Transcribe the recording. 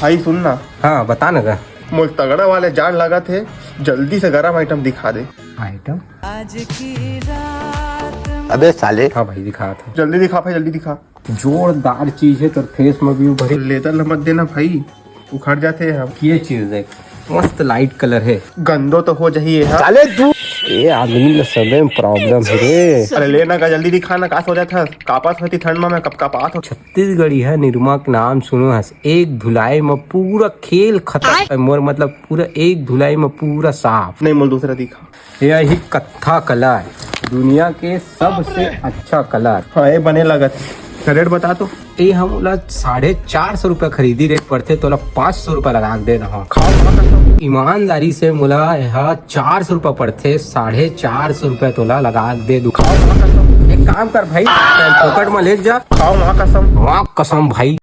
भाई सुन ना, हाँ बता ना। मोल तगड़ा वाले जान लगा थे, जल्दी से गरम आइटम दिखा दे। आइटम? अबे साले। हाँ भाई दिखा था। जल्दी दिखा भाई, जल्दी दिखा। जोरदार चीज है तो फेस में भी उभरे। लेदर मत देना भाई, उखड़ जाते हैं हम। ये चीज देख, मस्त लाइट कलर है। गंदो तो हो जाइए हाँ। साले तू ये आदमी में सब में प्रॉब्लम है रे। अरे लेना का जल्दी दिखाना, का हो जाता कापास होती ठंड में, मैं कब कापात हो। छत्तीसगढ़ी है निरमा के नाम सुनो हस। एक धुलाई में पूरा खेल खत्म, मोर मतलब पूरा एक धुलाई में पूरा साफ। नहीं मोल दूसरा दिखा। यही कत्था कलर, दुनिया के सबसे अच्छा कलर। हाँ ये बने लगत है, रेट बता तो। ये हम 450 रुपये खरीदी रेट पड़ते तो 500 रुपये लगा दे रहा। खाओ ईमानदारी से मुला यहाँ 400 रुपये पड़ते, 450 रुपये तोला लगा दे दू। एक काम कर भाई, पॉकेट में ले जा। खाओ वहाँ कसम। वहाँ कसम भाई।